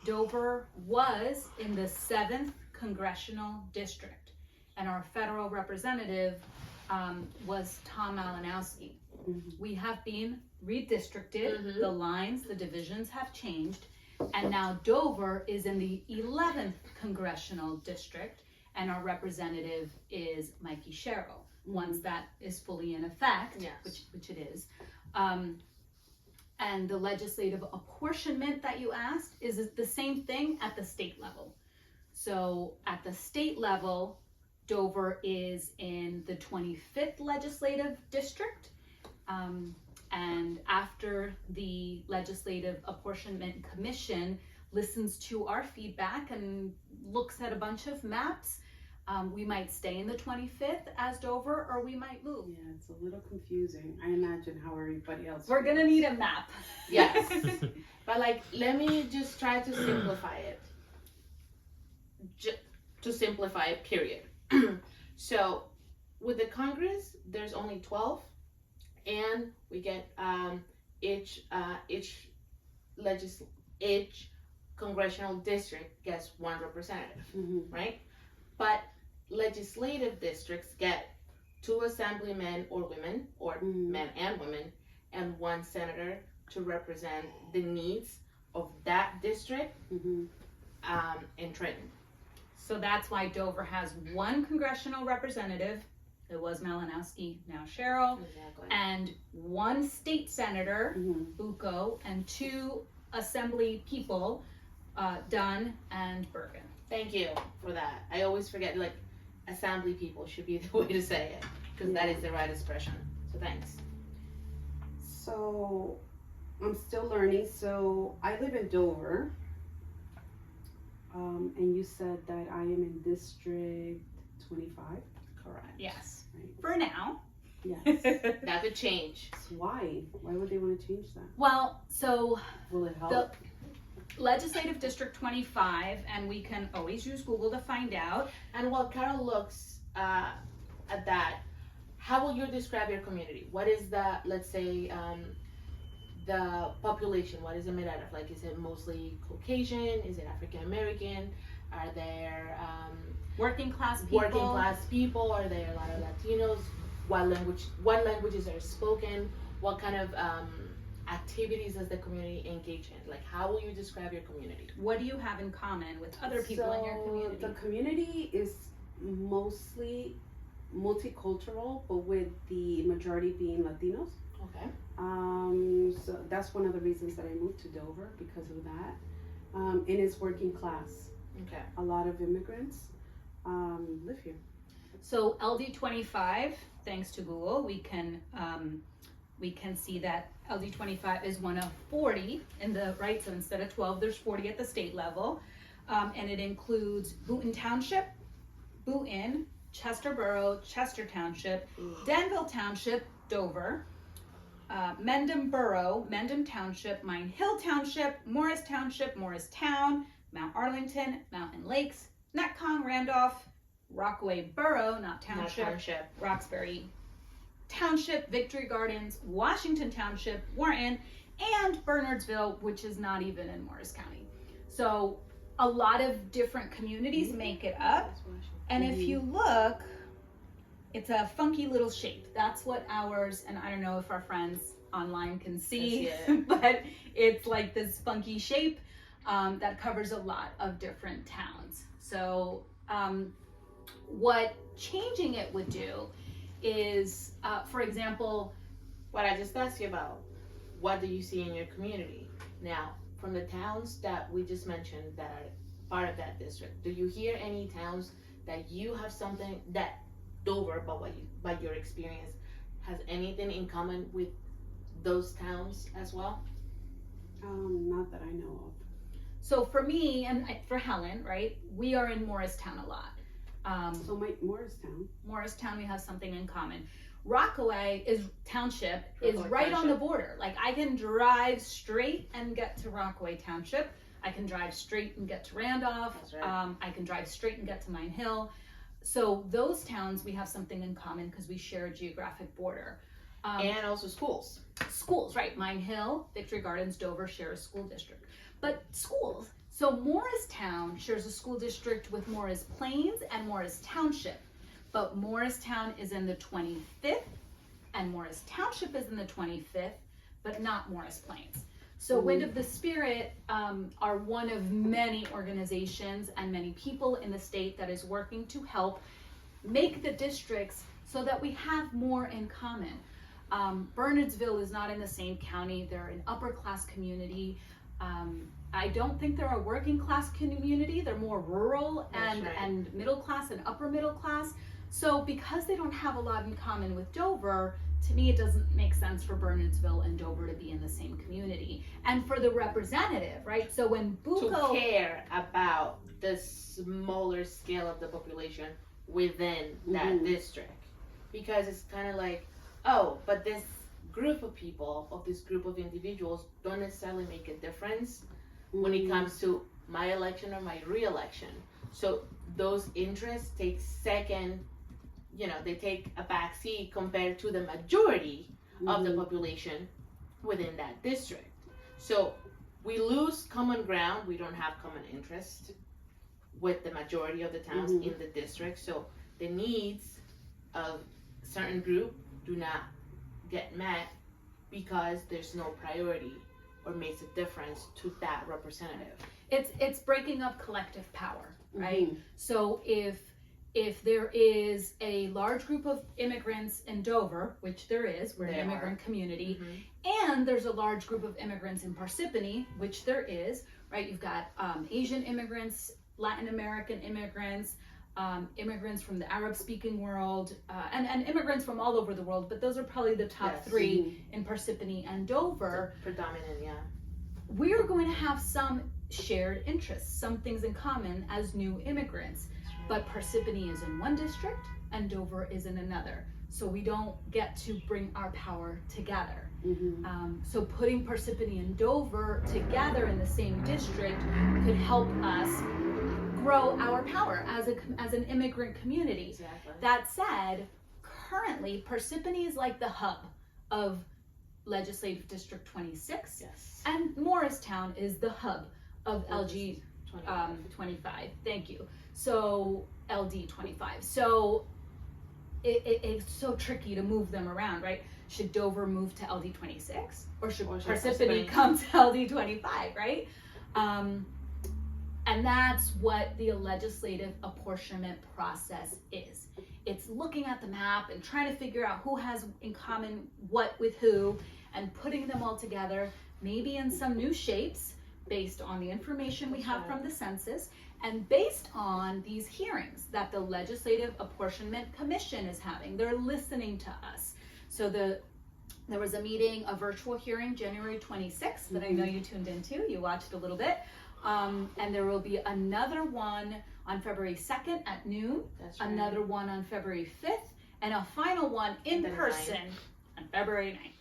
Dover was in the 7th Congressional District, and our federal representative was Tom Malinowski. We have been redistricted, the lines, the divisions have changed, and now Dover is in the 11th Congressional District, and our representative is Mikey Sherrill. Once that is fully in effect, which it is. And the legislative apportionment that you asked is the same thing at the state level. So at the state level, Dover is in the 25th legislative district. And after the Legislative Apportionment Commission listens to our feedback and looks at a bunch of maps, we might stay in the 25th as Dover, or we might move. Yeah, it's a little confusing. I imagine how everybody else We're gonna need a map. Yes. But like, let me just try to simplify it. To simplify it, period. So with the Congress, there's only 12, and we get each congressional district gets one representative, right? But legislative districts get 2 assemblymen or women, or men and women, and 1 senator to represent the needs of that district in Trenton. So that's why Dover has 1 congressional representative. It was Malinowski, now Sherrill, and 1 state senator, Bucco, and 2 assembly people, Dunn and Bergen. Thank you for that. I always forget, like, assembly people should be the way to say it, because that is the right expression. So thanks. So I'm still learning. So I live in Dover, and you said that I am in District 25. Correct. Yes. Right. For now. Yes. That could change. So why? Why would they want to change that? Well, so Will it help? the Legislative District 25, and we can always use Google to find out. And while Carol looks at that, how will you describe your community? What is the, let's say, the population? What is it made out of? Like, is it mostly Caucasian? Is it African American? Are there Working class people. Are there a lot of Latinos? What languages are spoken? What kind of activities does the community engage in? Like, how will you describe your community? What do you have in common with other people in your community? The community is mostly multicultural, but with the majority being Latinos. Okay. So that's one of the reasons that I moved to Dover, because of that. And it's working class. Okay. A lot of immigrants live here. So LD25, thanks to Google, we can see that LD25 is one of 40 in the, right? So instead of 12, there's 40 at the state level. And it includes Boonton Township, Boonton, Chester Borough, Chester Township, Denville Township, Dover, Mendham Borough, Mendham Township, Mine Hill Township, Morristown, Mount Arlington, Mountain Lakes, Netcong, Randolph, Rockaway Borough, not Township, Roxbury Township, Victory Gardens, Washington Township, Warren, and Bernardsville, which is not even in Morris County. So a lot of different communities make it up. And if you look, it's a funky little shape. That's what ours, and I don't know if our friends online can see, but it's like this funky shape that covers a lot of different towns. So what changing it would do is, for example, what I just asked you about, what do you see in your community? Now, from the towns that we just mentioned that are part of that district, do you hear any towns that you have something that Dover, by your experience, has anything in common with those towns as well? Not that I know of. So for me and for Helen, right, we are in Morristown a lot. Morristown, we have something in common. Rockaway Township is right on the border. Like, I can drive straight and get to Rockaway Township. I can drive straight and get to Randolph. That's right. I can drive straight and get to Mine Hill. So those towns, we have something in common because we share a geographic border. And also schools. Schools, right. Mine Hill, Victory Gardens, Dover share a school district. But schools, So Morristown shares a school district with Morris Plains and Morris Township, but Morristown is in the 25th and Morris Township is in the 25th, but not Morris Plains. So Wind of the Spirit are one of many organizations and many people in the state that is working to help make the districts so that we have more in common. Bernardsville is not in the same county. They're an upper class community. I don't think they're a working class community. They're more rural and middle class and upper middle class. So because they don't have a lot in common with Dover, to me, it doesn't make sense for Bernardsville and Dover to be in the same community. And for the representative, right? So when Bucco to care about the smaller scale of the population within that district, because it's kind of like, oh, but this group of people, of this group of individuals, don't necessarily make a difference when it comes to my election or my re-election. So those interests take second, they take a back seat compared to the majority of the population within that district. So we lose common ground. We don't have common interest with the majority of the towns in the district. So the needs of certain group do not get met because there's no priority or makes a difference to that representative. it's breaking up collective power, right? So if there is a large group of immigrants in Dover, which there is, we're an immigrant community, and there's a large group of immigrants in Parsippany, which there is, right? You've got Asian immigrants, Latin American immigrants, immigrants from the Arab-speaking world, and immigrants from all over the world, but those are probably the top three in Parsippany and Dover. The predominant, We're going to have some shared interests, some things in common as new immigrants, but Parsippany is in one district and Dover is in another. So we don't get to bring our power together. So putting Parsippany and Dover together in the same district could help us grow our power as an immigrant community. Exactly. That said, currently Parsippany is like the hub of Legislative District 26, and Morristown is the hub of LG 25. Thank you. So LD 25. So it's so tricky to move them around, right? Should Dover move to LD 26 or should Parsippany come to LD 25, right? And that's what the legislative apportionment process is. It's looking at the map and trying to figure out who has in common what with who and putting them all together, maybe in some new shapes based on the information we have from the census and based on these hearings that the Legislative Apportionment Commission is having. They're listening to us. So there was a meeting, a virtual hearing, January 26th that I know you tuned into. You watched a little bit. And there will be another one on February 2nd at noon, another one on February 5th, and a final one in person on February 9th.